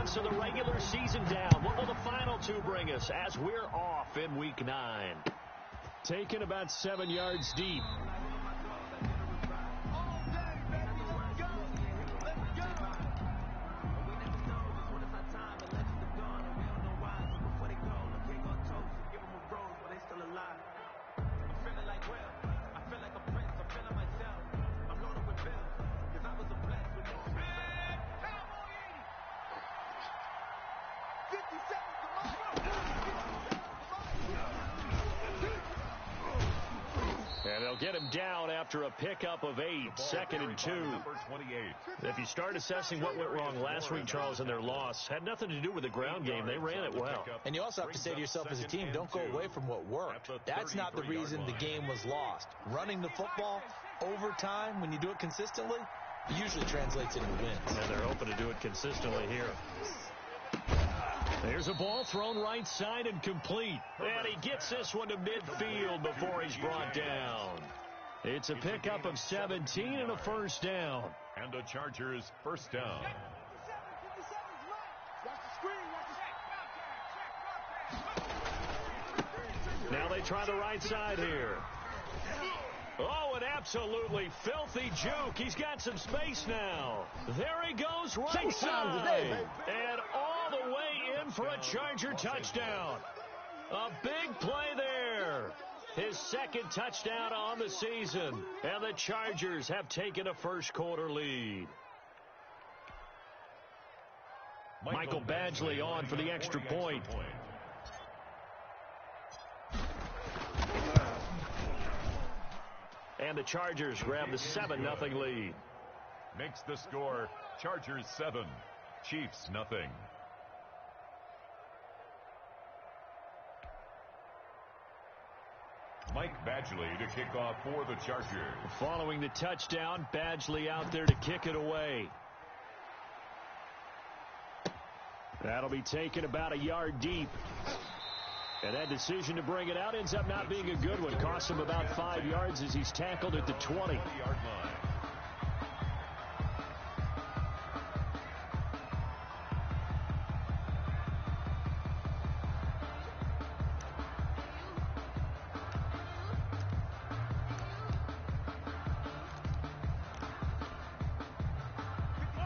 minutes of the regular season down. What will the final two bring us as we're off in Week 9? Taken about 7 yards deep. And they'll get him down after a pickup of 8, 2nd and 2. If you start assessing what went wrong last week, Charles, in their loss, had nothing to do with the ground game. They ran it well. And you also have to say to yourself as a team, don't go away from what worked. That's not the reason the game was lost. Running the football over time, when you do it consistently, it usually translates into wins. And they're hoping to do it consistently here. There's a ball thrown right side and complete. And he gets this one to midfield before he's brought down. It's a pickup of 17 and a first down. And the Chargers first down. Now they try the right side here. Oh, an absolutely filthy juke. He's got some space now. There he goes, right side. And all the way in for a Charger touchdown. A big play there. His second touchdown on the season. And the Chargers have taken a first quarter lead. Michael Badgley on for the extra point. And the Chargers grab the 7-0 lead. Makes the score Chargers 7, Chiefs nothing. Mike Badgley to kick off for the Chargers. Following the touchdown, Badgley out there to kick it away. That'll be taken about a yard deep. And that decision to bring it out ends up not being a good one. Costs him about 5 yards as he's tackled at the 20.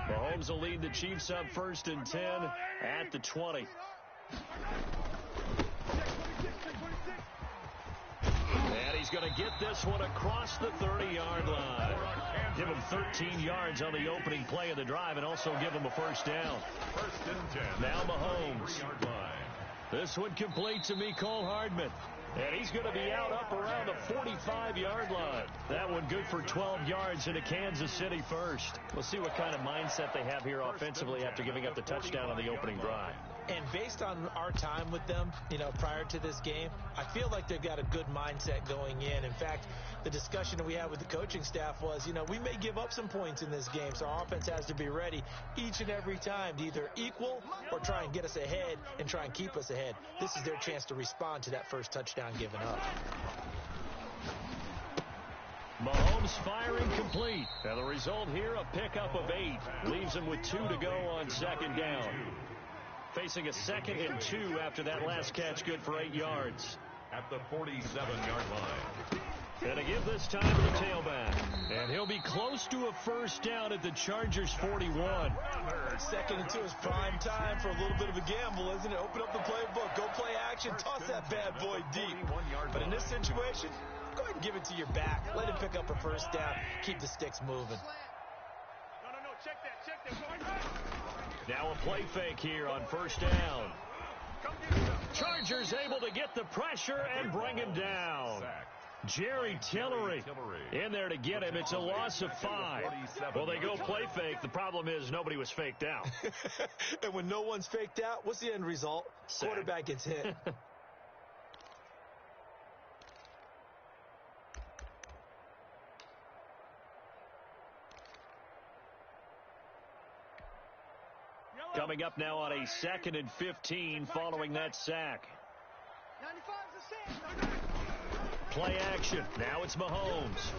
Mahomes will lead the Chiefs up 1st and 10 at the 20. And he's going to get this one across the 30-yard line. Give him 13 yards on the opening play of the drive and also give him a first down. 1st and 10. Now Mahomes. This one complete to Mecole Hardman. And he's going to be out up around the 45-yard line. That one good for 12 yards into Kansas City first. We'll see what kind of mindset they have here offensively after giving up the touchdown on the opening drive. And based on our time with them, prior to this game, I feel like they've got a good mindset going in. In fact, the discussion that we had with the coaching staff was, we may give up some points in this game, so our offense has to be ready each and every time to either equal or try and get us ahead and try and keep us ahead. This is their chance to respond to that first touchdown given up. Mahomes firing complete. And the result here, a pickup of 8. Leaves him with 2 to go on 2nd down. Facing a 2nd and 2 after that last catch, good for 8 yards. At the 47-yard line. And to give this time to the tailback. And he'll be close to a first down at the Chargers 41. 2nd and 2 is prime time for a little bit of a gamble, isn't it? Open up the playbook, go play action, toss that bad boy deep. But in this situation, go ahead and give it to your back. Let him pick up a first down. Keep the sticks moving. No, check that. Now a play fake here on first down. Chargers able to get the pressure and bring him down. Jerry Tillery in there to get him. It's a loss of 5. Well, they go play fake. The problem is nobody was faked out. And when no one's faked out, what's the end result? Sack. Quarterback gets hit. Coming up now on a 2nd and 15 following that sack. 95's the sack. Play action. Now it's Mahomes.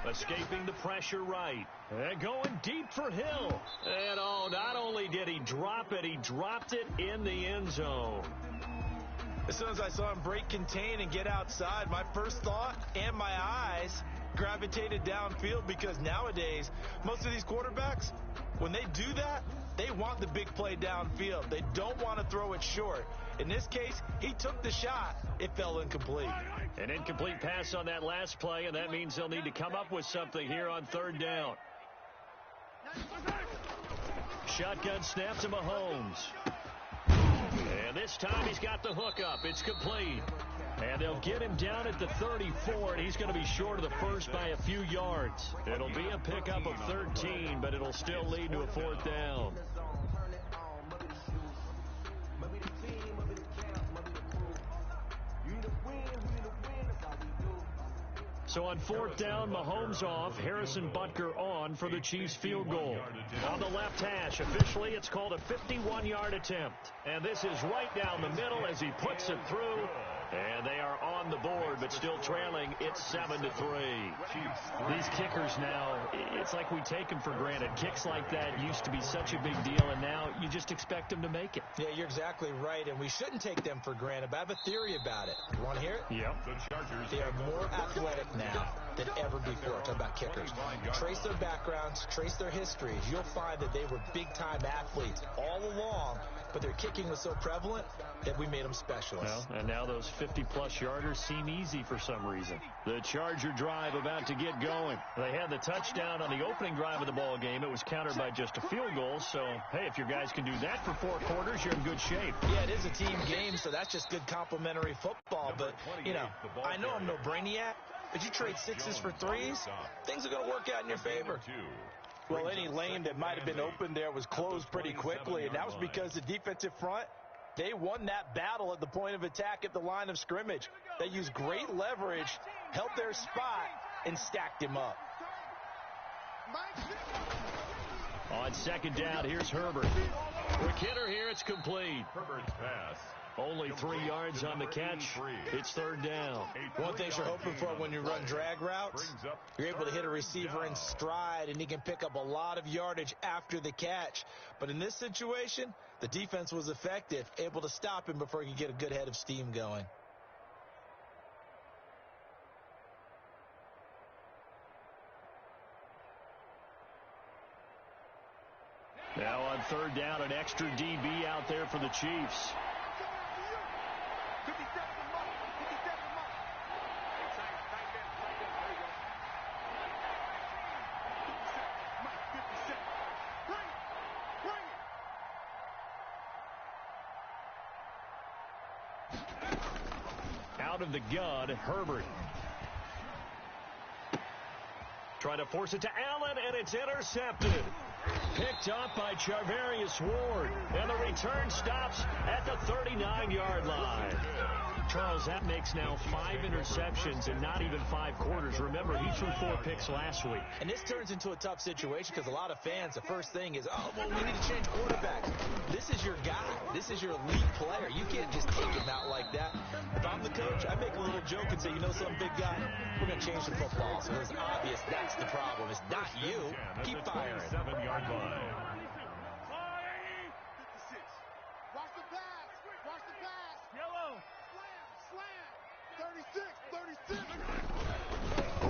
Escaping the pressure right. And going deep for Hill. And oh, not only did he drop it, he dropped it in the end zone. As soon as I saw him break contain and get outside, my first thought and my eyes gravitated downfield, because nowadays, most of these quarterbacks, when they do that, they want the big play downfield. They don't want to throw it short. In this case, he took the shot. It fell incomplete. An incomplete pass on that last play, and that means they'll need to come up with something here on third down. Shotgun snap to Mahomes. And this time he's got the hook up. It's complete. And they'll get him down at the 34, and he's going to be short of the first by a few yards. It'll be a pickup of 13, but it'll still lead to a fourth down. So on fourth down, Mahomes off, Harrison Butker on for the Chiefs field goal. On the left hash, officially it's called a 51-yard attempt. And this is right down the middle as he puts it through. And they are on the board, but still trailing. It's 7-3. These kickers now, it's like we take them for granted. Kicks like that used to be such a big deal, and now you just expect them to make it. Yeah, you're exactly right, and we shouldn't take them for granted, but I have a theory about it. You want to hear it? Yep. They are more athletic now than ever before. Talk about kickers. Trace their backgrounds, trace their histories. You'll find that they were big-time athletes all along, but their kicking was so prevalent that we made them specialists. Well, and now those 50-plus yarders seem easy for some reason. The Charger drive about to get going. They had the touchdown on the opening drive of the ball game. It was countered by just a field goal. So, hey, if your guys can do that for 4 quarters, you're in good shape. Yeah, it is a team game, so that's just good complimentary football. But, you know, I know I'm no brainiac, but you trade 6s for 3s, things are going to work out in your favor. Well, any lane that might have been open there was closed pretty quickly, and that was because the defensive front, they won that battle at the point of attack at the line of scrimmage. They used great leverage, held their spot, and stacked him up. On second down, here's Herbert. Quick hitter here, it's complete. Herbert's pass. Only 3 yards on the catch. It's third down. One thing you're hoping for when you run drag routes, you're able to hit a receiver in stride, and he can pick up a lot of yardage after the catch. But in this situation, the defense was effective, able to stop him before he could get a good head of steam going. Now on third down, an extra DB out there for the Chiefs. Out of the gun, Herbert. Trying to force it to Allen, and it's intercepted. Picked up by Charvarius Ward. And the return stops at the 39-yard line. Charles, that makes now 5 interceptions in not even 5 quarters. Remember, he threw 4 picks last week. And this turns into a tough situation because a lot of fans, the first thing is, oh, well, we need to change quarterbacks. This is your guy. This is your elite player. You can't just take him out like that. If I'm the coach, I make a little joke and say, you know something, big guy? We're going to change the football. So it's obvious that's the problem. It's not you. Keep firing. 7-yard line. Watch the pass. Watch the pass. Yellow. Slam. 36.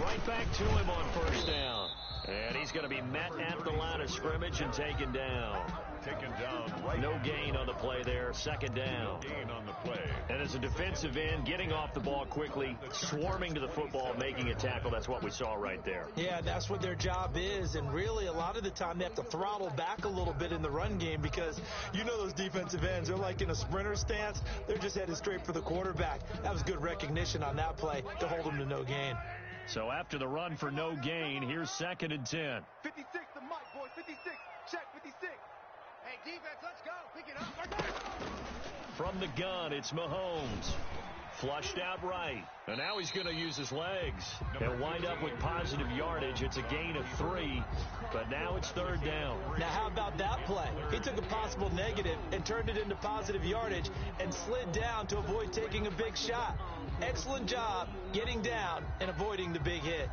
Right back to him on first down. And he's going to be met at the line of scrimmage and taken down. Taken down right. No gain on the play there. Second down. No gain on the play. And as a defensive end, getting off the ball quickly, swarming to the football, making a tackle. That's what we saw right there. Yeah, that's what their job is. And really, a lot of the time, they have to throttle back a little bit in the run game because you know those defensive ends, they're like in a sprinter stance. They're just headed straight for the quarterback. That was good recognition on that play to hold them to no gain. So after the run for no gain, here's second and 10. 56 to Mike, boy. 56. Check 56. Hey, defense, let's go. Pick it up. From the gun, it's Mahomes. Flushed out right. And now he's going to use his legs. He'll wind up with positive yardage. It's a gain of 3, but now it's 3rd down. Now, how about that play? He took a possible negative and turned it into positive yardage and slid down to avoid taking a big shot. Excellent job getting down and avoiding the big hit.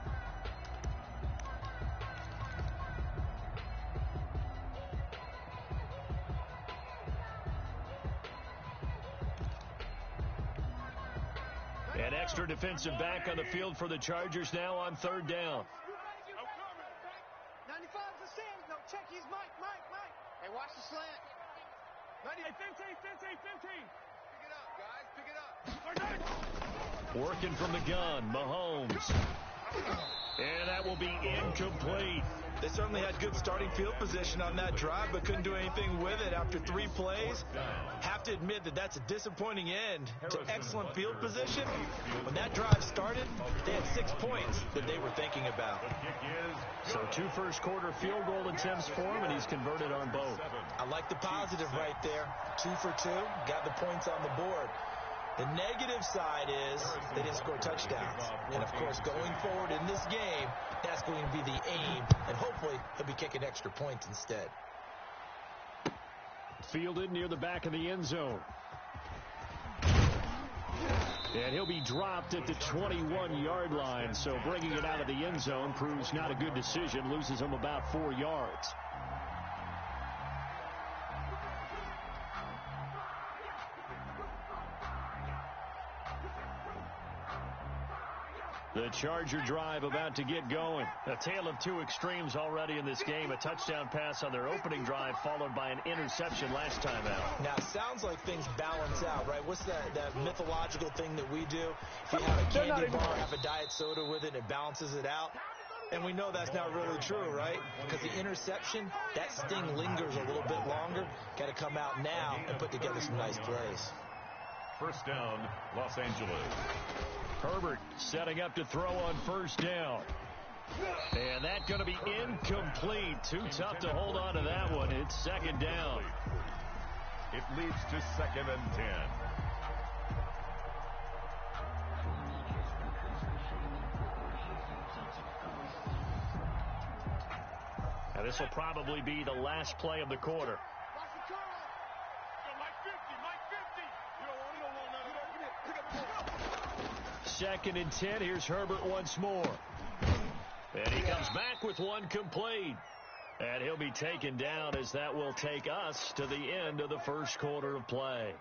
An extra defensive back on the field for the Chargers now on 3rd down. 95 is the stand. No, check. He's Mike. Hey, watch the slant. 15. Pick it up, guys. Pick it up. Working from the gun, Mahomes. And that will be incomplete. They certainly had good starting field position on that drive, but couldn't do anything with it after 3 plays. Have to admit that that's a disappointing end to excellent field position. When that drive started, they had 6 points that they were thinking about. So 2 first-quarter field goal attempts for him, and he's converted on both. I like the positive right there. 2 for 2, got the points on the board. The negative side is they didn't score touchdowns. And, of course, going forward in this game, that's going to be the aim. And hopefully he'll be kicking extra points instead. Fielded near the back of the end zone. And he'll be dropped at the 21-yard line. So bringing it out of the end zone proves not a good decision. Loses him about 4 yards. The Charger drive about to get going. A tale of 2 extremes already in this game. A touchdown pass on their opening drive followed by an interception last time out. Now, it sounds like things balance out, right? What's that mythological thing that we do? If you have a candy bar, have a diet soda with it, it balances it out. And we know that's not really true, right? Because the interception, that sting lingers a little bit longer. Got to come out now and put together some nice plays. 1st down, Los Angeles. Herbert setting up to throw on 1st down. And that's going to be incomplete. Too tough to hold on to that one. It's 2nd down. It leads to 2nd and 10. Now this will probably be the last play of the quarter. Watch the curl. Mike 50. You don't want none of that. Pick up the ball. 2nd and 10. Here's Herbert once more. And he comes back with one complete. And he'll be taken down as that will take us to the end of the first quarter of play.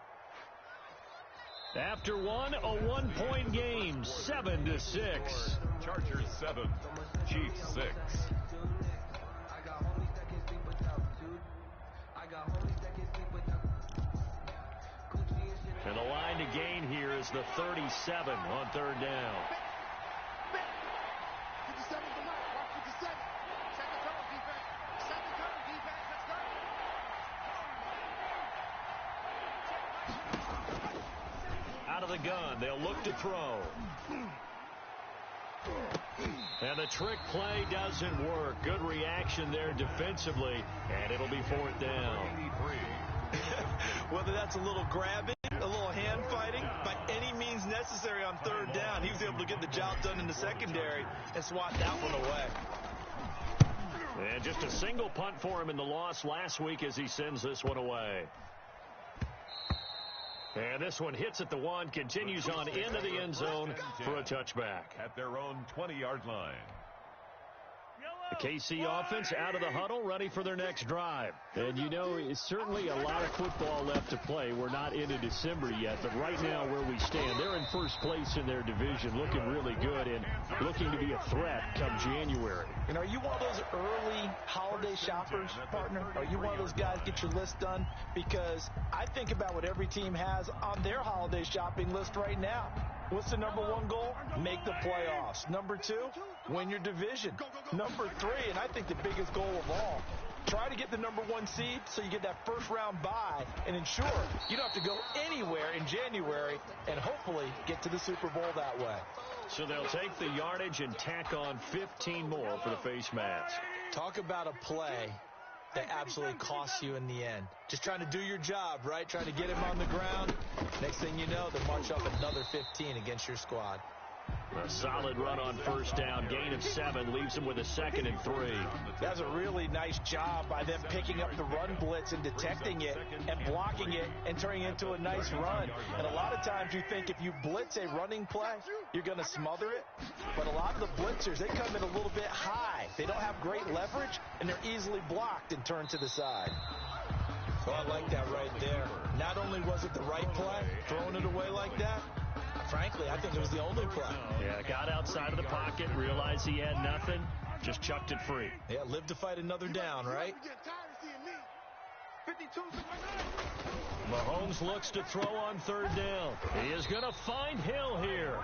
After one, a 1-point game, 7-6. Chargers 7, Chiefs 6. And the line to gain here is the 37 on 3rd down. 57 to Mike. Watch 57. Second turn, defense. Let's go. Out of the gun, they'll look to throw. And the trick play doesn't work. Good reaction there defensively, and it'll be 4th down. Whether that's a little grabbing, a little hand fighting, by any means necessary on 3rd down, he was able to get the job done in the secondary and swat that one away. And just a single punt for him in the loss last week as he sends this one away. And this one hits at the 1, continues on into the end zone for a touchback. At their own 20-yard line. The KC offense out of the huddle, ready for their next drive. And, you know, it's certainly a lot of football left to play. We're not into December yet, but right now where we stand, they're in first place in their division, looking really good and looking to be a threat come January. And are you one of those early holiday shoppers, partner? Are you one of those guys get your list done? Because I think about what every team has on their holiday shopping list right now. What's the number 1 goal? Make the playoffs. Number 2, win your division. Number 3, and I think the biggest goal of all, try to get the number 1 seed so you get that first-round bye and ensure you don't have to go anywhere in January and hopefully get to the Super Bowl that way. So they'll take the yardage and tack on 15 more for the face mask. Talk about a play that absolutely costs you in the end. Just trying to do your job, right? Trying to get him on the ground. Next thing you know, they march up another 15 against your squad. A solid run on first down. Gain of 7 leaves him with a 2nd and 3. That's a really nice job by them picking up the run blitz and detecting it and blocking it and turning it into a nice run. And a lot of times you think if you blitz a running play, you're going to smother it. But a lot of the blitzers, they come in a little bit high. They don't have great leverage, and they're easily blocked and turned to the side. Oh, I like that right there. Not only was it the right play, throwing it away like that, frankly, I think it was the only play. Yeah, got outside of the pocket, realized he had nothing, just chucked it free. Yeah, live to fight another down, right? Mahomes looks to throw on 3rd down. He is going to find Hill here.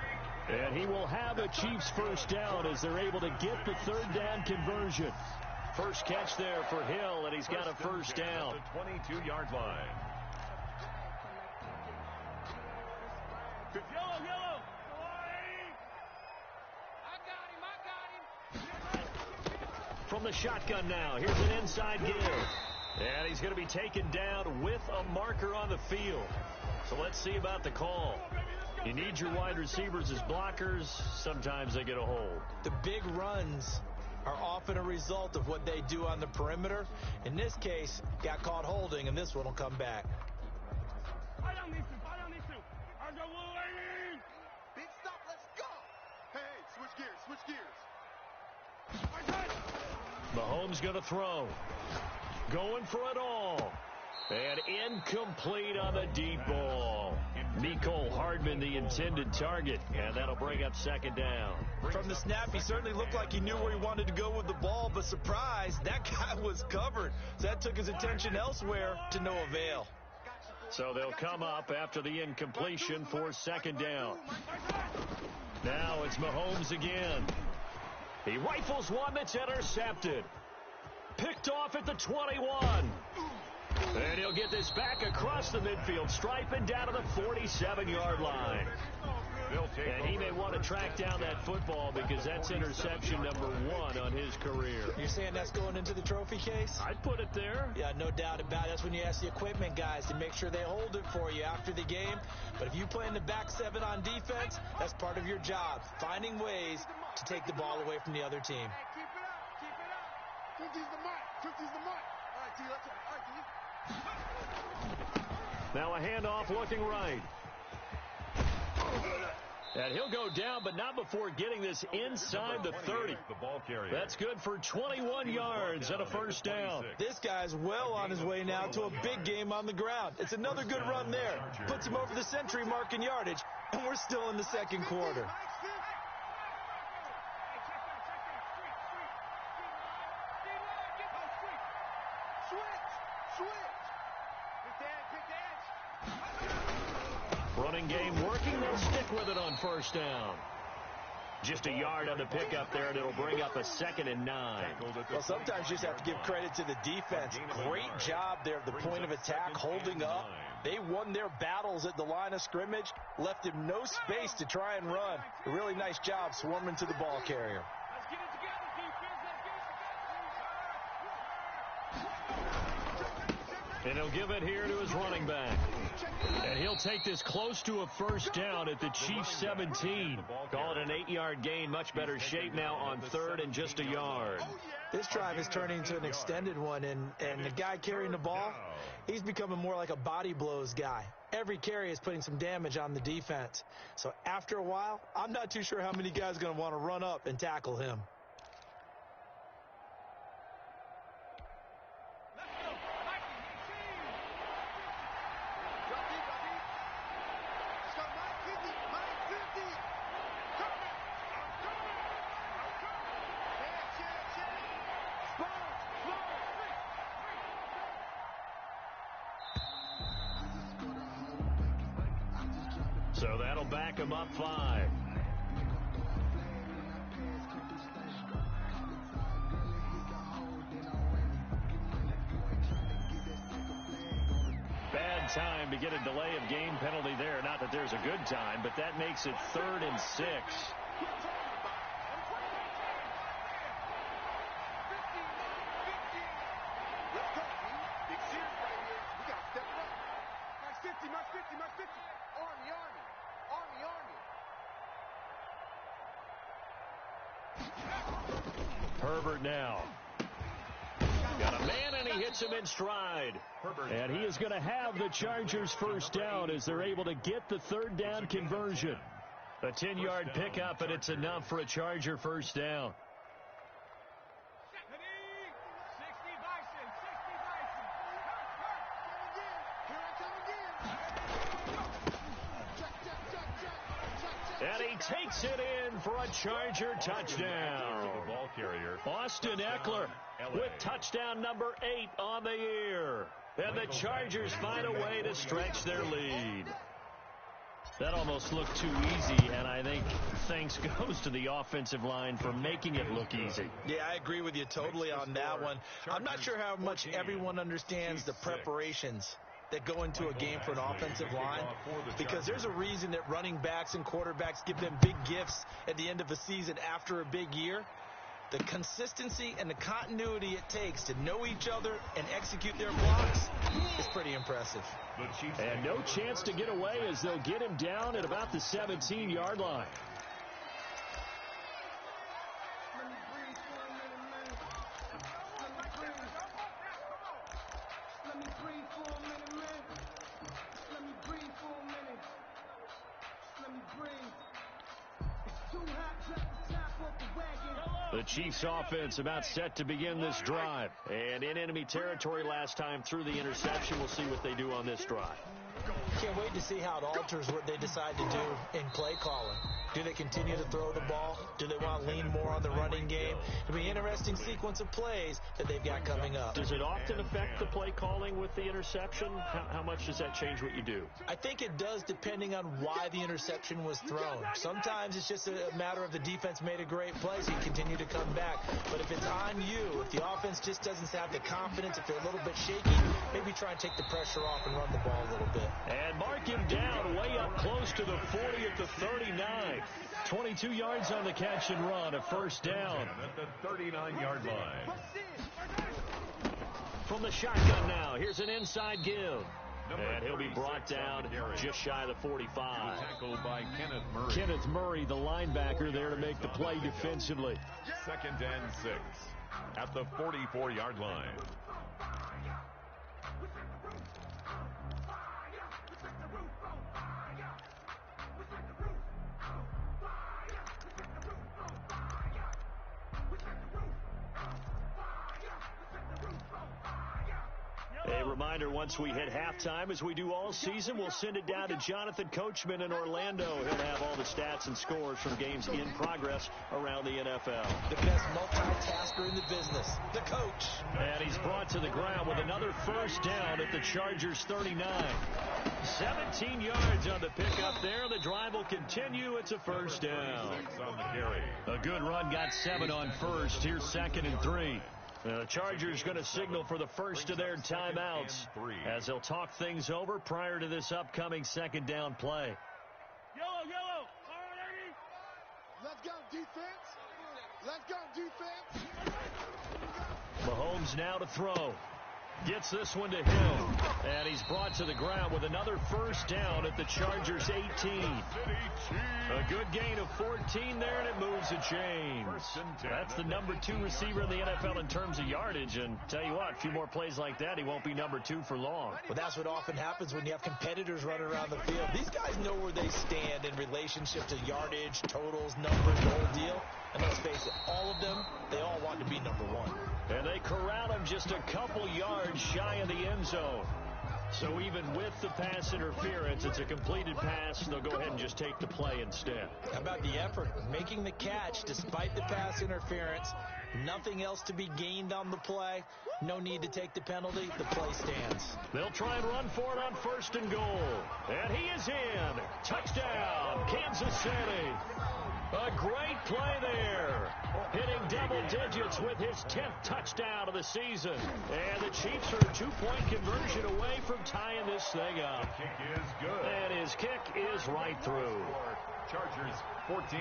And he will have a Chiefs first down as they're able to get the 3rd down conversion. First catch there for Hill, and he's got a first down. At the 22-yard line. Yellow. I got him. From the shotgun now, here's an inside give. And he's going to be taken down with a marker on the field. So let's see about the call. You need your wide receivers as blockers. Sometimes they get a hold. The big runs are often a result of what they do on the perimeter. In this case, got caught holding, and this one will come back. Big stop, let's go. Hey, switch gears. Mahomes going to throw. Going for it all. And incomplete on the deep ball. Mecole Hardman, the intended target, and that'll bring up 2nd down. From the snap, he certainly looked like he knew where he wanted to go with the ball, but surprise, that guy was covered. So that took his attention elsewhere to no avail. So they'll come up after the incompletion for 2nd down. Now it's Mahomes again. He rifles one that's intercepted. Picked off at the 21. And he'll get this back across the midfield stripe and down to the 47-yard line. And he may want to track down that football because that's interception number 1 on his career. You're saying that's going into the trophy case? I'd put it there. Yeah, no doubt about it. That's when you ask the equipment guys to make sure they hold it for you after the game. But if you play in the back 7 on defense, that's part of your job, finding ways to take the ball away from the other team. Keep it up. Quick use the mic. All right, D, let's go. All right, D. Now a handoff looking right. And he'll go down, but not before getting this inside the 30. That's good for 21 yards and a first down. This guy's well on his way now to a big game on the ground. It's another good run there. Puts him over the century mark in yardage, and we're still in the 2nd quarter. Running game working. They'll stick with it on first down. Just a yard on the pickup there, and it'll bring up a 2nd and 9. Well, sometimes you just have to give credit to the defense. Great job there at the point of attack, holding up. They won their battles at the line of scrimmage, left him no space to try and run. A really nice job swarming to the ball carrier. And he'll give it here to his running back. And he'll take this close to a first down at the Chiefs 17. Call it an 8-yard gain. Much better shape now on 3rd and just a yard. This drive is turning into an extended one, and the guy carrying the ball, he's becoming more like a body blows guy. Every carry is putting some damage on the defense. So after a while, I'm not too sure how many guys are going to want to run up and tackle him. So that'll back him up 5. Bad time to get a delay of game penalty there. Not that there's a good time, but that makes it 3rd and 6. Herbert now. Got a man, and he hits him in stride. And he is going to have the Chargers first down as they're able to get the third down conversion. A 10-yard pickup, and it's enough for a Charger first down. And he takes it in for a Charger touchdown. The ball carrier, Austin Eckler with touchdown number 8 on the year. And the Chargers find a way to stretch their lead. That almost looked too easy, and I think thanks goes to the offensive line for making it look easy. Yeah, I agree with you totally on that one. I'm not sure how much everyone understands the preparations that go into a game for an offensive line, because there's a reason that running backs and quarterbacks give them big gifts at the end of a season after a big year. The consistency and the continuity it takes to know each other and execute their blocks is pretty impressive. And no chance to get away as they'll get him down at about the 17-yard line. The Chiefs offense about set to begin this drive. And in enemy territory last time through the interception. We'll see what they do on this drive. Can't wait to see how it alters what they decide to do in play calling. Do they continue to throw the ball? Do they want to lean more on the running game? It'll be an interesting sequence of plays that they've got coming up. Does it often affect the play calling with the interception? How much does that change what you do? I think it does, depending on why the interception was thrown. Sometimes it's just a matter of the defense made a great play, so you continue to come back. But if it's on you, if the offense just doesn't have the confidence, if they're a little bit shaky, maybe try and take the pressure off and run the ball a little bit. And mark him down way up close to the 40 at the 39. 22 yards on the catch and run, a first down. At the 39-yard line. From the shotgun now, here's an inside give. And he'll be brought down just shy of the 45. Tackled by Kenneth Murray. Kenneth Murray, the linebacker, there to make the play defensively. 2nd and 6 at the 44-yard line. A reminder, once we hit halftime, as we do all season, we'll send it down to Jonathan Coachman in Orlando. He'll have all the stats and scores from games in progress around the NFL. The best multitasker in the business, the coach. And he's brought to the ground with another first down at the Chargers 39. 17 yards on the pickup there. The drive will continue. It's a first down. On the carry. A good run, got 7 on first. Here's 2nd and 3. The Chargers going to signal for the first of their timeouts as they'll talk things over prior to this upcoming second down play. Yellow. All right, let's go, defense. Let's go, defense. Mahomes now to throw. Gets this one to Hill. And he's brought to the ground with another first down at the Chargers 18. A good gain of 14 there, and it moves the chains. That's the number 2 receiver in the NFL in terms of yardage. And tell you what, a few more plays like that, he won't be number 2 for long. Well, that's what often happens when you have competitors running around the field. These guys know where they stand in relationship to yardage, totals, numbers, the whole deal. And let's face it, all of them, they all want to be number 1. And they corral him just a couple yards shy of the end zone. So even with the pass interference, it's a completed pass. They'll go ahead and just take the play instead. How about the effort? Making the catch despite the pass interference. Nothing else to be gained on the play. No need to take the penalty. The play stands. They'll try and run for it on 1st and goal. And he is in. Touchdown, Kansas City. A great play there. Hitting double digits with his 10th touchdown of the season. And the Chiefs are a 2-point conversion away from tying this thing up. The kick is good. And his kick is right through. Chargers 14.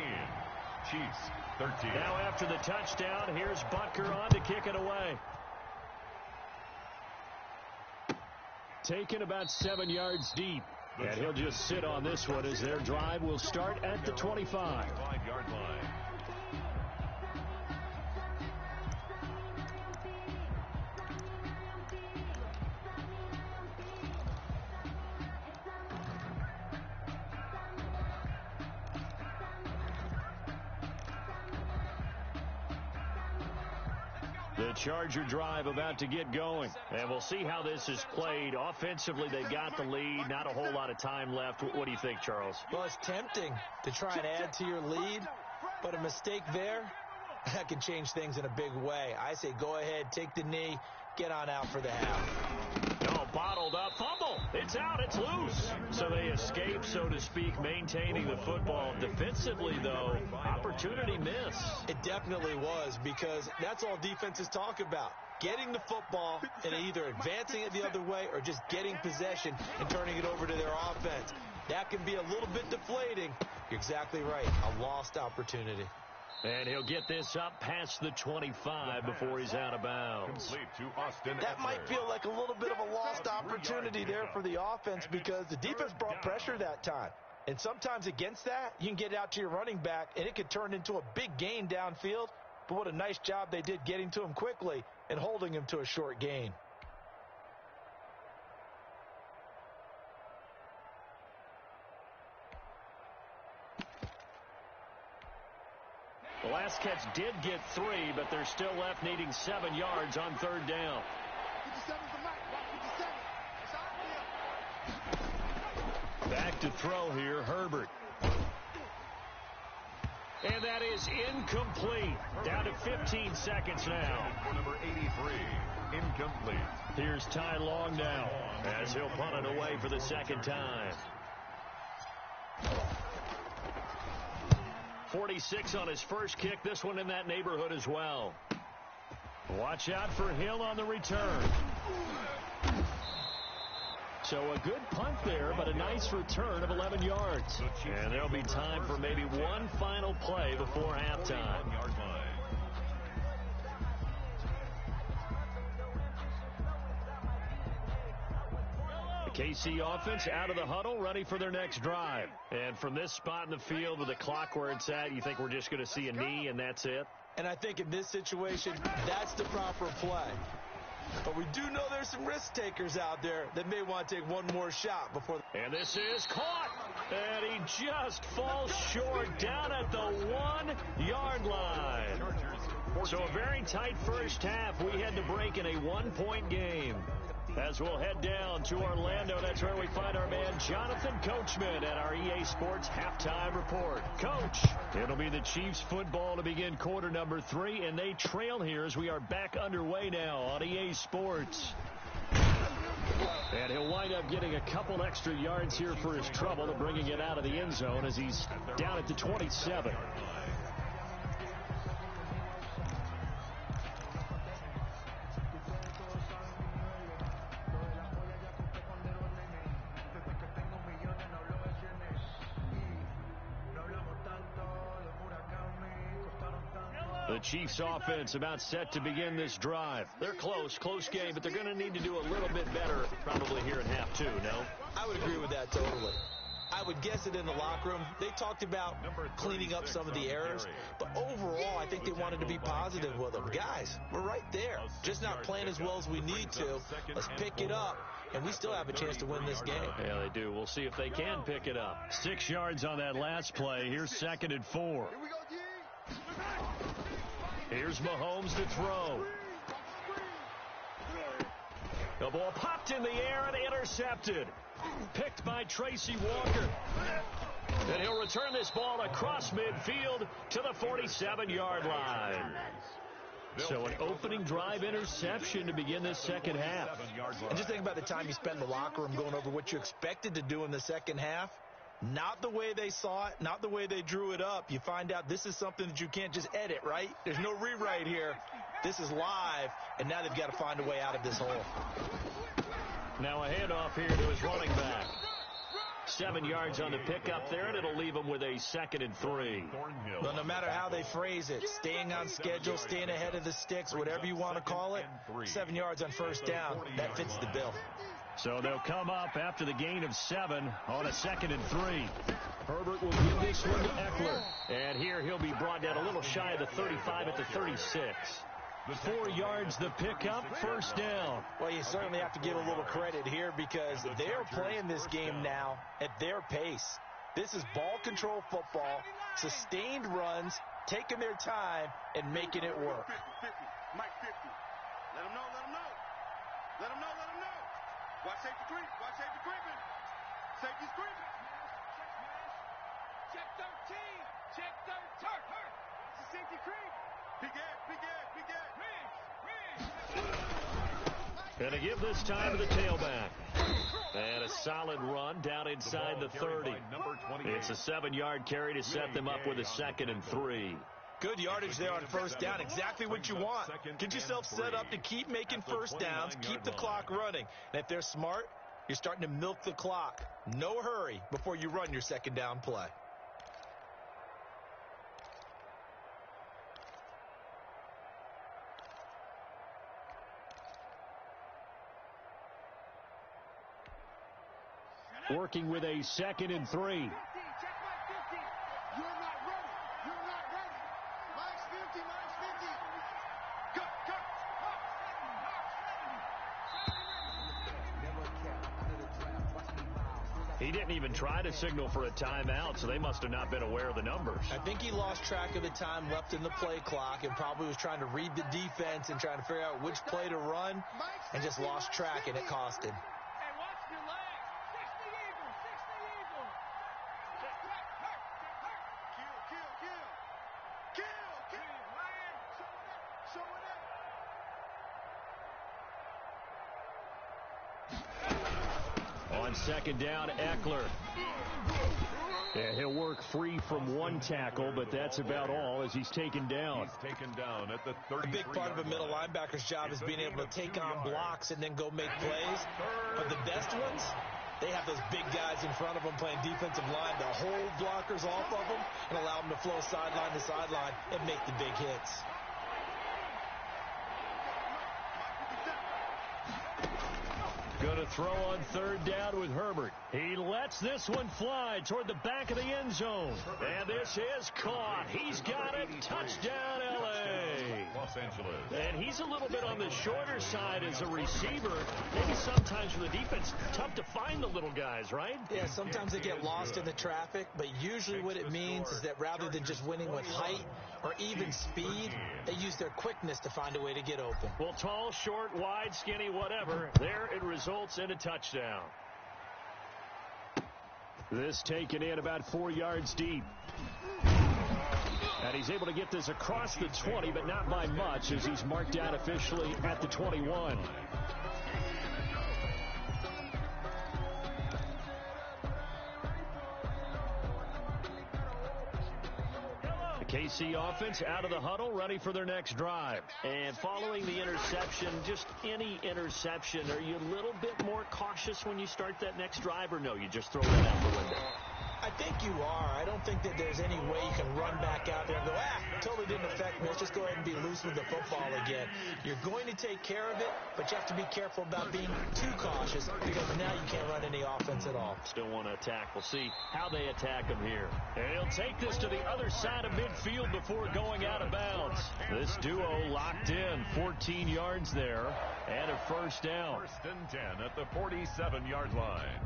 Chiefs 13. Now after the touchdown, here's Butker on to kick it away. Taken about 7 yards deep. And he'll just sit on this one as their drive will start at the 25. 25-yard line. The Charger drive about to get going. And we'll see how this is played. Offensively, they've got the lead. Not a whole lot of time left. What do you think, Charles? Well, it's tempting to try and add to your lead, but a mistake there, that can change things in a big way. I say go ahead, take the knee, get on out for the half. Oh, bottled up. Fumble. It's out. It's loose. So they escape, so to speak, maintaining the football. Defensively, though, opportunity miss. It definitely was, because that's all defenses talk about. Getting the football and either advancing it the other way or just getting possession and turning it over to their offense. That can be a little bit deflating. You're exactly right. A lost opportunity. And he'll get this up past the 25 before he's out of bounds. That might feel like a little bit of a lost opportunity there for the offense because the defense brought pressure that time. And sometimes against that, you can get out to your running back, and it could turn into a big gain downfield. But what a nice job they did getting to him quickly and holding him to a short gain. The last catch did get 3, but they're still left needing 7 yards on third down. Back to throw here, Herbert. And that is incomplete. Down to 15 seconds now. Number 83, incomplete. Here's Ty Long now as he'll punt it away for the second time. 46 on his first kick. This one in that neighborhood as well. Watch out for Hill on the return. So a good punt there, but a nice return of 11 yards. And there'll be time for maybe one final play before halftime. The KC offense out of the huddle, ready for their next drive. And from this spot in the field with the clock where it's at, you think we're just going to see a knee and that's it? And I think in this situation, that's the proper play. But we do know there's some risk takers out there that may want to take one more shot before. And this is caught. And he just falls short down at the 1-yard line. So a very tight first half. We had to break in a 1-point game. As we'll head down to Orlando, that's where we find our man Jonathan Coachman at our EA Sports Halftime Report. Coach, it'll be the Chiefs football to begin quarter number 3, and they trail here as we are back underway now on EA Sports. And he'll wind up getting a couple extra yards here for his trouble to bringing it out of the end zone as he's down at the 27. The Chiefs offense about set to begin this drive. They're close game, but they're going to need to do a little bit better probably here in half 2, no? I would agree with that totally. I would guess it in the locker room. They talked about cleaning up some of the errors, but overall, I think they wanted to be positive with them. Guys, we're right there. Just not playing as well as we need to. Let's pick it up, and we still have a chance to win this game. Yeah, they do. We'll see if they can pick it up. 6 yards on that last play. Here's 2nd and 4. Here's Mahomes to throw. The ball popped in the air and intercepted. Picked by Tracy Walker. And he'll return this ball across midfield to the 47-yard line. So an opening drive interception to begin this second half. And just think about the time you spent in the locker room going over what you expected to do in the second half. Not the way they saw it, not the way they drew it up. You find out this is something that you can't just edit, right? There's no rewrite here. This is live, and now they've got to find a way out of this hole. Now a handoff here to his running back. 7 yards on the pickup there, and it'll leave him with a 2nd and 3. Well, no matter how they phrase it, staying on schedule, staying ahead of the sticks, whatever you want to call it, 7 yards on first down, that fits the bill. So they'll come up after the gain of 7 on a 2nd and 3. Herbert will give this one to Eckler. And here he'll be brought down a little shy of the 35 at the 36. 4 yards the pickup, first down. Well, you certainly have to give a little credit here because they're playing this game now at their pace. This is ball control football, sustained runs, taking their time, and making it work. Mike 50. Let him know, let him know. Let him know, let him know. Watch safety creep. Watch safety creeping. Safety's creeping. Check 13. Check 13. It's a safety creep. Big Ed, big Ed, big Ed. Going to give this time to the tailback. And a solid run down inside the 30. It's a 7-yard carry to set them up with a 2nd and 3. Good yardage there on first down. Exactly what you want. Get yourself set up to keep making first downs, keep the clock running. And if they're smart, you're starting to milk the clock. No hurry before you run your 2nd down play. Working with a 2nd and 3. Check my 50. You're not ready. You're not ready. Mike's 50. Mike's 50. Cut, cut. He didn't even try to signal for a timeout, so they must have not been aware of the numbers. I think he lost track of the time left in the play clock and probably was trying to read the defense and trying to figure out which play to run and just lost track, and it cost him. On 2nd down, Eckler. Yeah, he'll work free from one tackle, but that's about all as he's taken down. He's taken down at the 33. A big part of a middle linebacker's job is being able to take on blocks and then go make plays. But the best ones, they have those big guys in front of them playing defensive line to hold blockers off of them and allow them to flow sideline to sideline and make the big hits. Going to throw on 3rd down with Herbert. He lets this one fly toward the back of the end zone. And this is caught. He's got it. Touchdown, L.A. Los Angeles. And he's a little bit on the shorter side as a receiver. Maybe sometimes for the defense, tough to find the little guys, right? Yeah, sometimes they get lost in the traffic, but usually what it means is that rather than just winning with height or even speed, they use their quickness to find a way to get open. Well, tall, short, wide, skinny, whatever. There it results in a touchdown. This taken in about 4 yards deep. And he's able to get this across the 20, but not by much, as he's marked out officially at the 21. The KC offense out of the huddle, ready for their next drive. And following the interception, just any interception, are you a little bit more cautious when you start that next drive, or no, you just throw that out the window? I think you are. I don't think that there's any way you can run back out there and go, totally didn't affect me. Let's just go ahead and be loose with the football again. You're going to take care of it, but you have to be careful about being too cautious because now you can't run any offense at all. Still want to attack. We'll see how they attack him here. And he'll take this to the other side of midfield before going out of bounds. This duo locked in, 14 yards there, and a 1st down. 1st and 10 at the 47-yard line.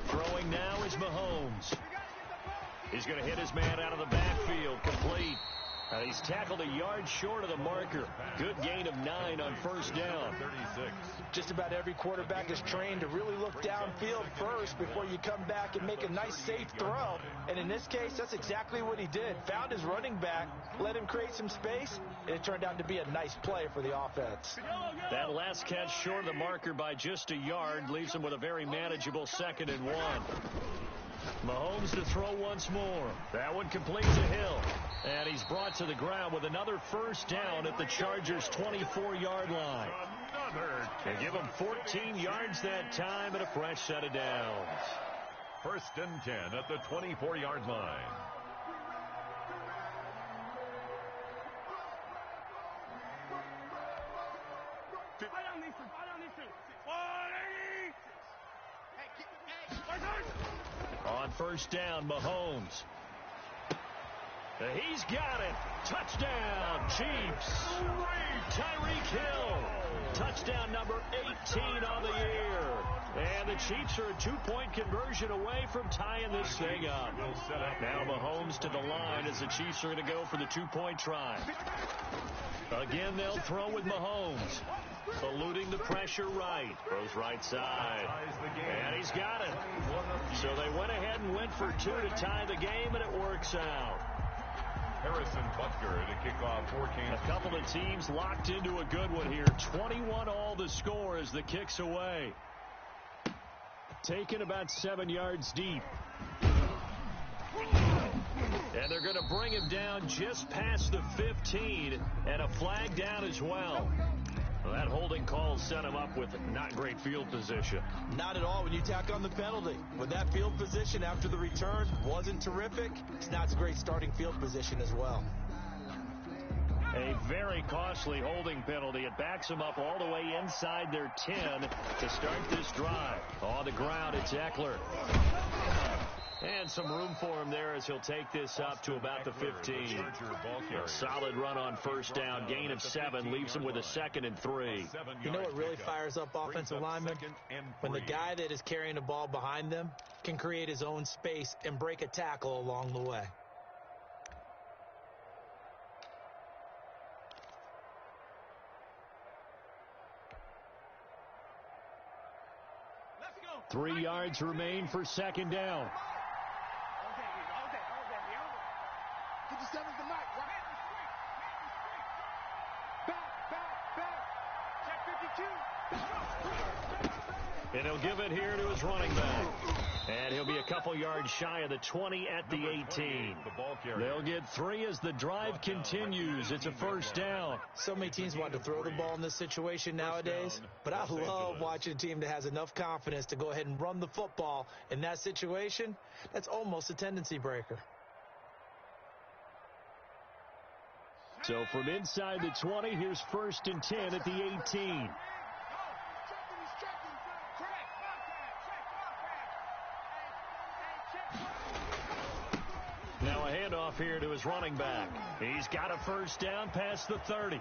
Throwing now is Mahomes. He's going to hit his man out of the backfield, complete. And he's tackled a yard short of the marker. Good gain of 9 on 1st down. 36. Just about every quarterback is trained to really look downfield first before you come back and make a nice, safe throw. And in this case, that's exactly what he did. Found his running back, let him create some space, and it turned out to be a nice play for the offense. That last catch short of the marker by just a yard leaves him with a very manageable 2nd and 1. Mahomes to throw once more. That one completes a hill. And he's brought to the ground with another 1st down at the Chargers' 24-yard line. They give him 14 yards that time and a fresh set of downs. 1st and 10 at the 24-yard line. On 1st down, Mahomes. He's got it. Touchdown, Chiefs. Tyreek Hill. Touchdown number 18 on the year. And the Chiefs are a 2-point conversion away from tying this thing up. Now Mahomes to the line as the Chiefs are going to go for the 2-point try. Again, they'll throw with Mahomes. Eluding the pressure right. Throws right side. And he's got it. So they went ahead and went for 2 to tie the game, and it works out. Harrison Butker to kick off for Kansas. A couple of teams locked into a good one here. 21 all the score as the kick's away. Taken about 7 yards deep. And they're going to bring him down just past the 15, and a flag down as well. Well, that holding call set him up with not great field position. Not at all when you tack on the penalty. When that field position after the return wasn't terrific, it's not a great starting field position as well. A very costly holding penalty. It backs them up all the way inside their 10 to start this drive. On the ground, it's Eckler. And some room for him there as he'll take this up to about the 15. A solid run on first down. Gain of 7 leaves him with a 2nd and 3. You know what really fires up offensive linemen? When the guy that is carrying the ball behind them can create his own space and break a tackle along the way. Go. 3 yards remain for 2nd down. And he'll give it here to his running back. And he'll be a couple yards shy of the 20 at the 18. They'll get 3 as the drive continues. It's a 1st down. So many teams want to throw the ball in this situation nowadays, but I love watching a team that has enough confidence to go ahead and run the football in that situation. That's almost a tendency breaker. So from inside the 20, here's 1st and 10 at the 18. Now a handoff here to his running back. He's got a 1st down past the 30.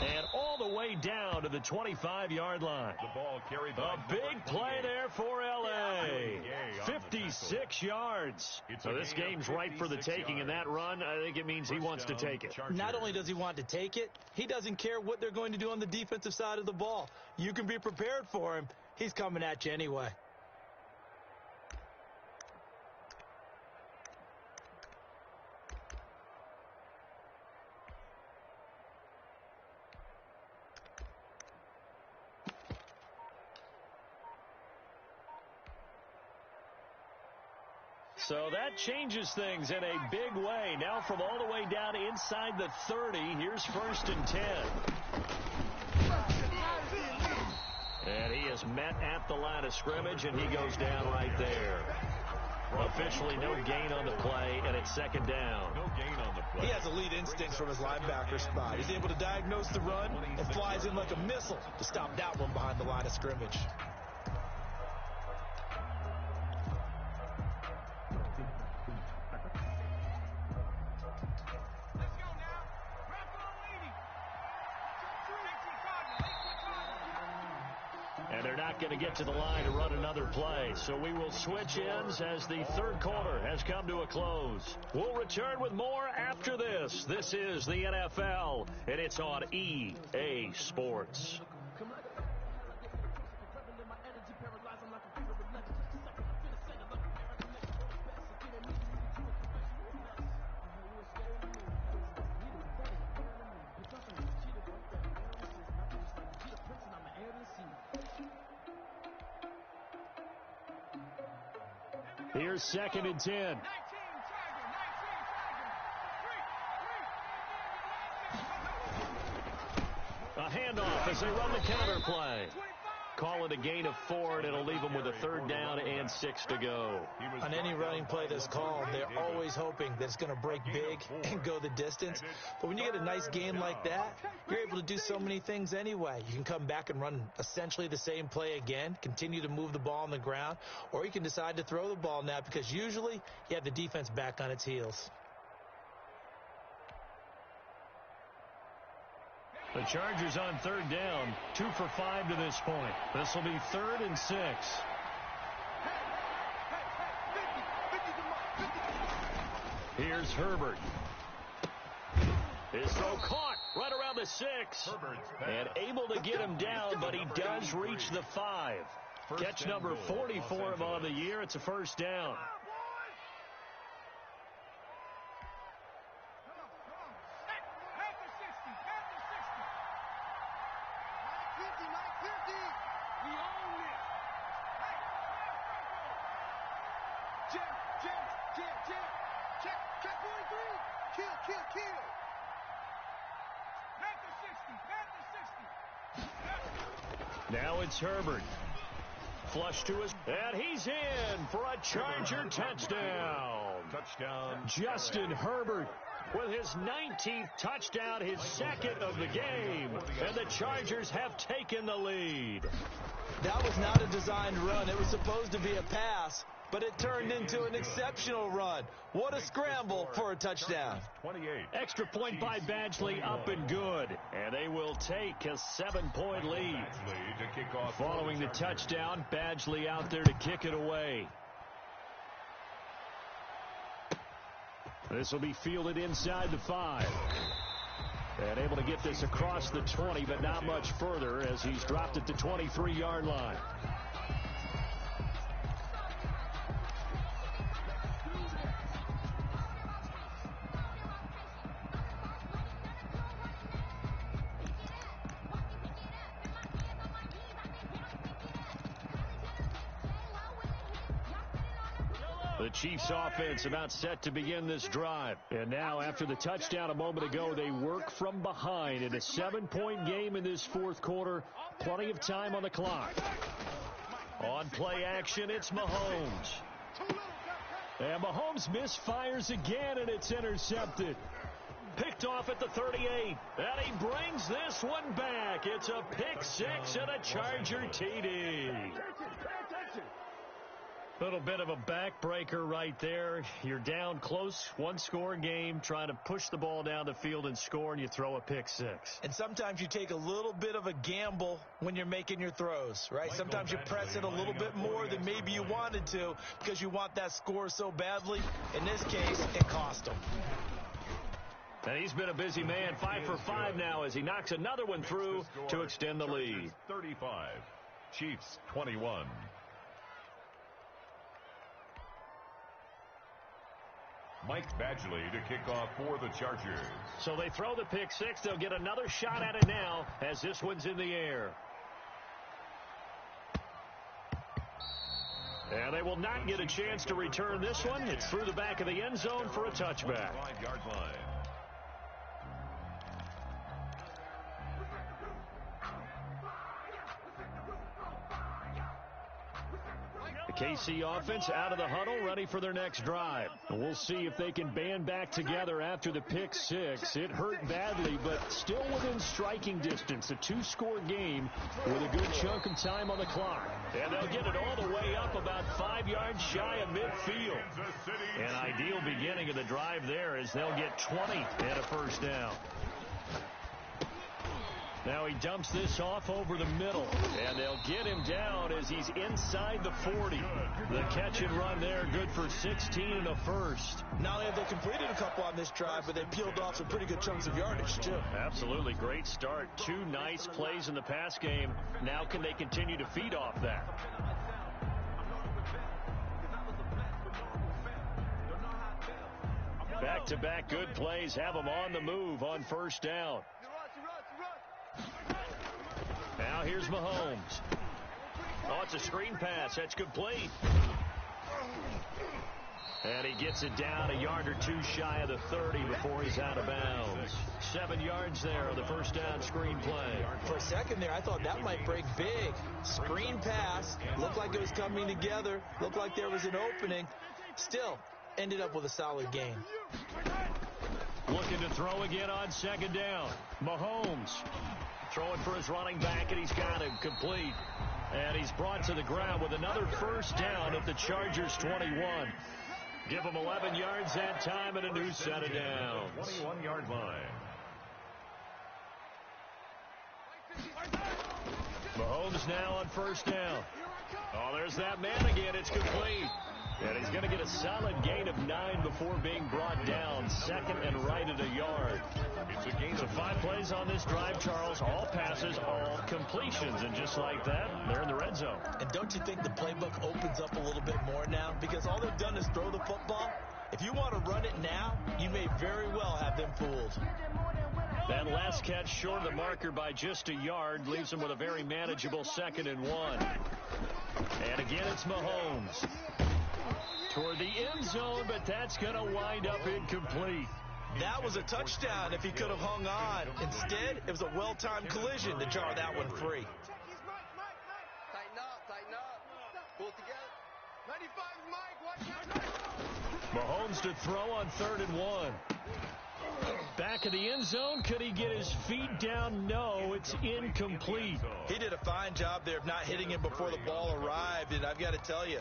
And all the way down to the 25-yard line. The ball carried by a big play there for L.A. 56 yards. So this game's ripe for the taking, and that run, I think it means he wants to take it. Not only does he want to take it, he doesn't care what they're going to do on the defensive side of the ball. You can be prepared for him. He's coming at you anyway. So that changes things in a big way. Now from all the way down inside the 30, here's 1st and 10. And he is met at the line of scrimmage, and he goes down right there. Officially no gain on the play, and it's 2nd down. No gain on the play. He has elite instincts from his linebacker spot. He's able to diagnose the run and flies in like a missile to stop that one behind the line of scrimmage. They're not going to get to the line to run another play. So we will switch ends as the 3rd quarter has come to a close. We'll return with more after this. This is the NFL, and it's on EA Sports. Here's 2nd and 10. A handoff as they run the counter play. call it a gain of 4, and it'll leave them with a 3rd down and 6 to go. On any running play that's called, they're always hoping that it's going to break big and go the distance. But when you get a nice game like that, you're able to do so many things anyway. You can come back and run essentially the same play again, continue to move the ball on the ground, or you can decide to throw the ball now because usually you have the defense back on its heels. The Chargers on 3rd down, 2 for 5 to this point. This will be 3rd and 6. Here's Herbert. His throw caught right around the 6. And able to get him down, but he does reach the 5. Catch number 44 on the year. It's a 1st down. Now it's Herbert. Flush to his, and he's in for a Charger touchdown. Justin Herbert with his 19th touchdown, his 2nd of the game, and the Chargers have taken the lead. That was not a designed run. It was supposed to be a pass, but it turned into an exceptional run. What a scramble for a touchdown. Extra point by Badgley, up and good. And they will take a 7-point lead. Following the touchdown, Badgley out there to kick it away. This will be fielded inside the 5. And able to get this across the 20, but not much further as he's dropped at the 23-yard line. The Chiefs offense about set to begin this drive. And now after the touchdown a moment ago, they work from behind in a 7-point game in this 4th quarter. Plenty of time on the clock. On play action, it's Mahomes. And Mahomes misfires again, and it's intercepted. Picked off at the 38. And he brings this one back. It's a pick 6 and a Charger TD. Little bit of a backbreaker right there. You're down close, 1-score game, trying to push the ball down the field and score, and you throw a pick 6. And sometimes you take a little bit of a gamble when you're making your throws, right? Sometimes you press it a little bit more than maybe you wanted to because you want that score so badly. In this case, it cost him. And he's been a busy man, 5 for 5 now as he knocks another one through to extend the lead. 35, Chiefs 21. Mike Badgley to kick off for the Chargers. So they throw the pick 6. They'll get another shot at it now as this one's in the air. And they will not get a chance to return this one. It's through the back of the end zone for a touchback. 5-yard line. KC offense out of the huddle, ready for their next drive. We'll see if they can band back together after the pick 6. It hurt badly, but still within striking distance. A 2-score game with a good chunk of time on the clock. And they'll get it all the way up about 5 yards shy of midfield. An ideal beginning of the drive there as they'll get 20 and a 1st down. Now he dumps this off over the middle, and they'll get him down as he's inside the 40. The catch and run there, good for 16 and a 1st. Not only have they completed a couple on this drive, but they peeled off some pretty good chunks of yardage, too. Absolutely. Great start. 2 nice plays in the pass game. Now can they continue to feed off that? Back-to-back good plays have them on the move on 1st down. Now here's Mahomes. Oh, it's a screen pass. That's complete. And he gets it down a yard or two shy of the 30 before he's out of bounds. 7 yards there on the first down screen play. For a second there, I thought that might break big. Screen pass. Looked like it was coming together. Looked like there was an opening. Still, ended up with a solid gain. Looking to throw again on second down. Mahomes throwing for his running back, and he's got him complete. And he's brought to the ground with another first down at the Chargers' 21. Give him 11 yards that time and a new set of downs. 21-yard line. Mahomes now on first down. Oh, there's that man again. It's complete. And he's going to get a solid gain of 9 before being brought down. Second and right at a yard. It's a gain So 5 plays on this drive, Charles. All passes, all completions. And just like that, they're in the red zone. And don't you think the playbook opens up a little bit more now? Because all they've done is throw the football. If you want to run it now, you may very well have them fooled. That last catch short of the marker by just a yard leaves him with a very manageable 2nd and 1. And again, it's Mahomes toward the end zone, but that's going to wind up incomplete. That was a touchdown if he could have hung on. Instead, it was a well-timed collision to jar that one free. Tighten up. Pull together. 95 is Mike. Mahomes to throw on 3rd and 1. Back of the end zone. Could he get his feet down? No, it's incomplete. He did a fine job there of not hitting him before the ball arrived, and I've got to tell you,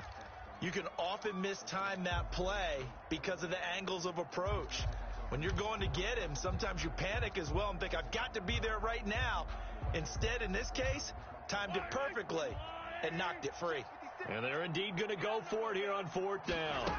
you can often mistime that play because of the angles of approach. When you're going to get him, sometimes you panic as well and think, I've got to be there right now. Instead, in this case, timed it perfectly and knocked it free. And they're indeed going to go for it here on 4th down.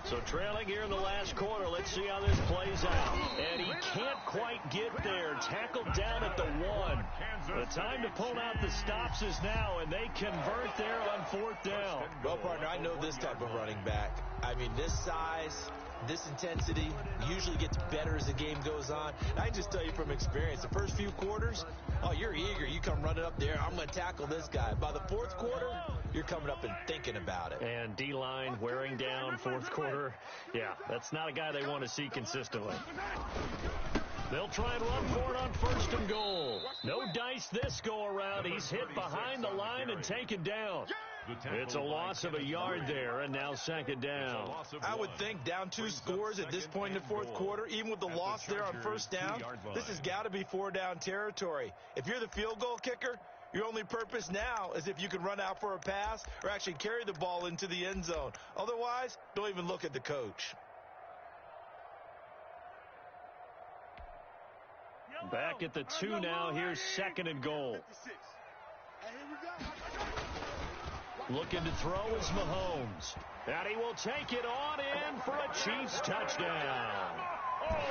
So trailing here in the last quarter, let's see how this plays out. And he can't quite get there. Tackled down at the 1. The time to pull out the stops is now, and they convert there on 4th down. Well, partner, I know this type of running back. I mean, this size, this intensity usually gets better as the game goes on. And I can just tell you from experience, the first few quarters, oh, you're eager. You come running up there, I'm going to tackle this guy. By the 4th quarter, you're coming up and thinking about it. And D-line wearing down 4th quarter. Yeah, that's not a guy they want to see consistently. They'll try and run for it on 1st and goal. No dice this go-around. He's hit behind the line and taken down. It's a loss of a yard there, and now 2nd down. I would think down 2 scores at this point in the 4th quarter, even with the loss there on 1st down, this has got to be 4-down territory. If you're the field goal kicker, your only purpose now is if you can run out for a pass or actually carry the ball into the end zone. Otherwise, don't even look at the coach. Back at the 2 now. Here's 2nd and goal. Looking to throw is Mahomes. And he will take it on in for a Chiefs touchdown.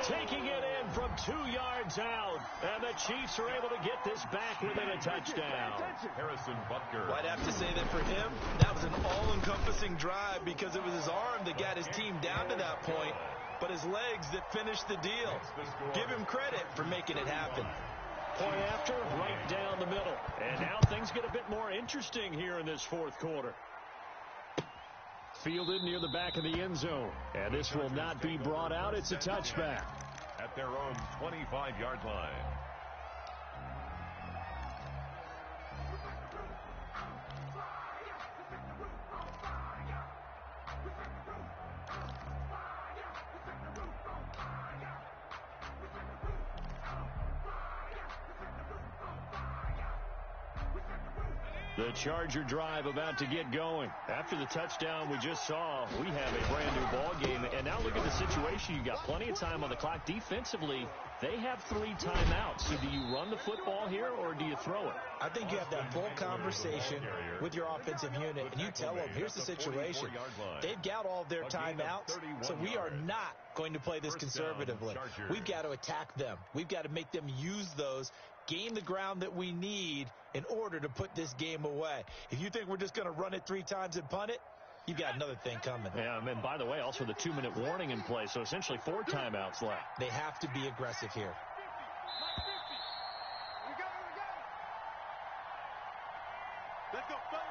Taking it in from 2 yards out. And the Chiefs are able to get this back within a touchdown. Harrison Butker. Well, I'd have to say that for him, that was an all-encompassing drive because it was his arm that got his team down to that point, but his legs that finished the deal. Give him credit for making it happen. Point after, right down the middle. And now things get a bit more interesting here in this 4th quarter. Fielded near the back of the end zone. And this will not be brought out. It's a touchback. At their own 25-yard line. The Charger drive about to get going. After the touchdown we just saw, we have a brand new ball game. And now look at the situation. You got plenty of time on the clock. Defensively, they have 3 timeouts. So do you run the football here or do you throw it? I think you have that full conversation with your offensive unit, and you tell them, here's the situation. They've got all of their timeouts, so we are not going to play this conservatively. We've got to attack them. We've got to make them use those, gain the ground that we need in order to put this game away. If you think we're just going to run it 3 times and punt it, you've got another thing coming. Yeah, and by the way, also the 2-minute warning in play, so essentially 4 timeouts left. They have to be aggressive here. Let's go, fellas.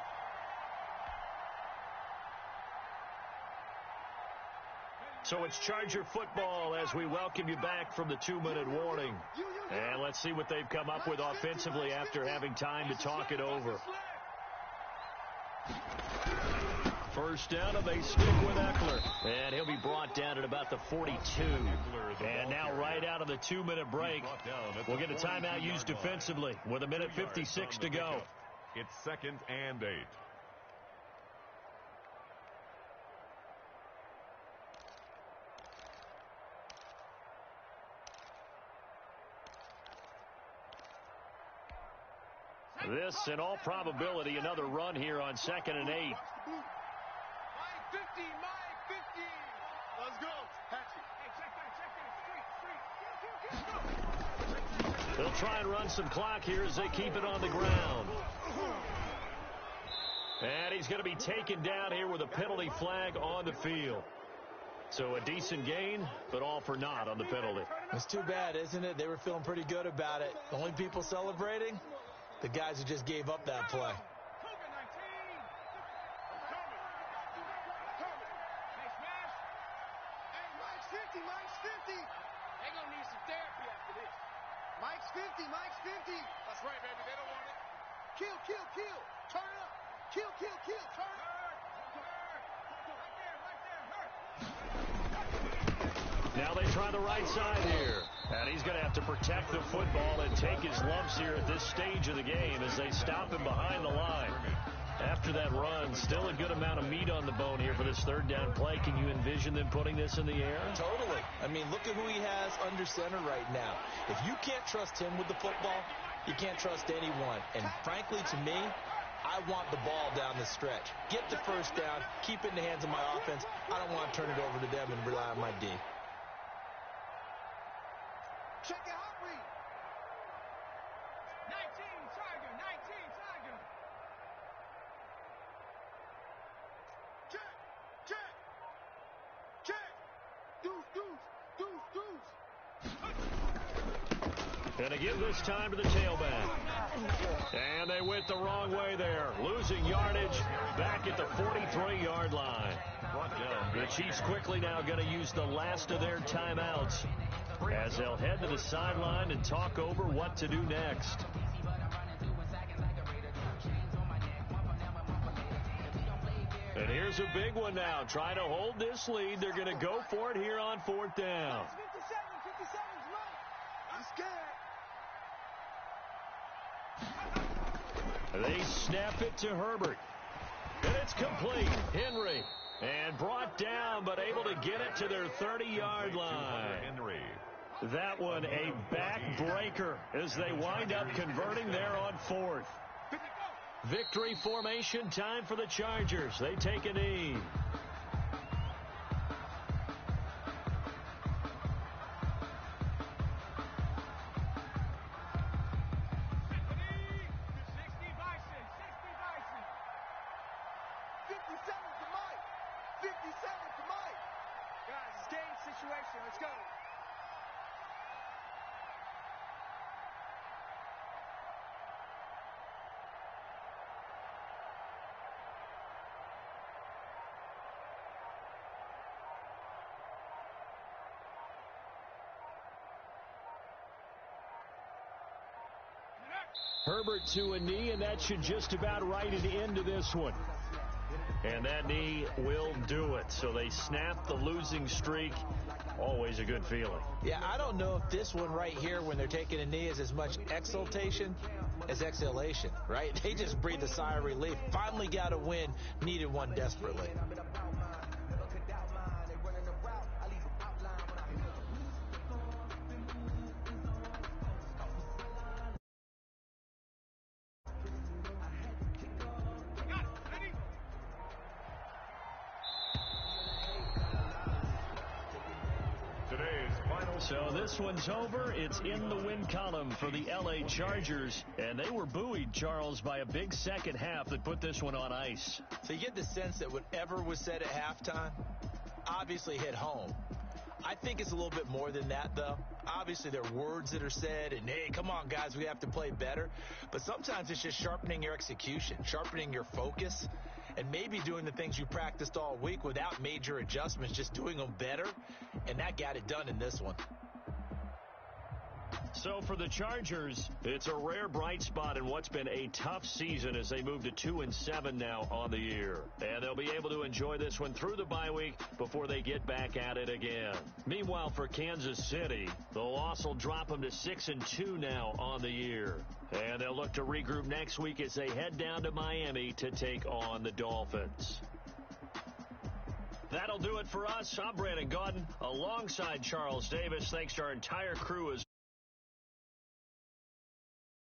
So it's Charger football as we welcome you back from the 2-minute warning. And let's see what they've come up with offensively after having time to talk it over. First down, and they stick with Eckler. And he'll be brought down at about the 42. And now right out of the 2-minute break, we'll get a timeout used defensively with 1:56 to go. It's 2nd and 8. This, in all probability, another run here on 2nd and 8. Mike 50, Mike 50. Let's go. Hatchet. They'll try and run some clock here as they keep it on the ground. And he's going to be taken down here with a penalty flag on the field. So a decent gain, but all for naught on the penalty. It's too bad, isn't it? They were feeling pretty good about it. The only people celebrating, the guys who just gave up that play. Mike's 50. They're going to need some therapy after this. Mike's 50. That's right, baby. They don't want it. Kill. Turn it up. Kill. Turn it. Now they try the right side here. And he's going to have to protect the football and take his lumps here at this stage of the game as they stop him behind the line. After that run, still a good amount of meat on the bone here for this 3rd down play. Can you envision them putting this in the air? Totally. I mean, look at who he has under center right now. If you can't trust him with the football, you can't trust anyone. And frankly, to me, I want the ball down the stretch. Get the first down, keep it in the hands of my offense. I don't want to turn it over to them and rely on my D. Check it out, read. 19, Tiger. Check. Deuce. Going to give this time to the tailback. And they went the wrong way there. Losing yardage back at the 43-yard line. The Chiefs quickly now going to use the last of their timeouts as they'll head to the sideline and talk over what to do next. And here's a big one now. Trying to hold this lead. They're going to go for it here on 4th down. 57's They snap it to Herbert. And it's complete. Henry. And brought down, but able to get it to their 30-yard line. That one a backbreaker as they wind up converting there on 4th. Victory formation time for the Chargers. They take a knee. Let's go. Herbert to a knee, and that should just about write an end to this one. And that knee will do it. So they snap the losing streak. Always a good feeling. Yeah, I don't know if this one right here, when they're taking a knee, is as much exultation as exhalation, right? They just breathe a sigh of relief. Finally got a win. Needed one desperately. So this one's over. It's in the win column for the LA Chargers. And they were buoyed, Charles, by a big second half that put this one on ice. So you get the sense that whatever was said at halftime obviously hit home. I think it's a little bit more than that, though. Obviously, there are words that are said, and, hey, come on, guys, we have to play better. But sometimes it's just sharpening your execution, sharpening your focus. and maybe doing the things you practiced all week without major adjustments, just doing them better, and that got it done in this one. So for the Chargers, it's a rare bright spot in what's been a tough season as they move to 2-7 now on the year. And they'll be able to enjoy this one through the bye week before they get back at it again. Meanwhile, for Kansas City, the loss will drop them to 6-2 now on the year. And they'll look to regroup next week as they head down to Miami to take on the Dolphins. That'll do it for us. I'm Brandon Gaudin alongside Charles Davis. Thanks to our entire crew as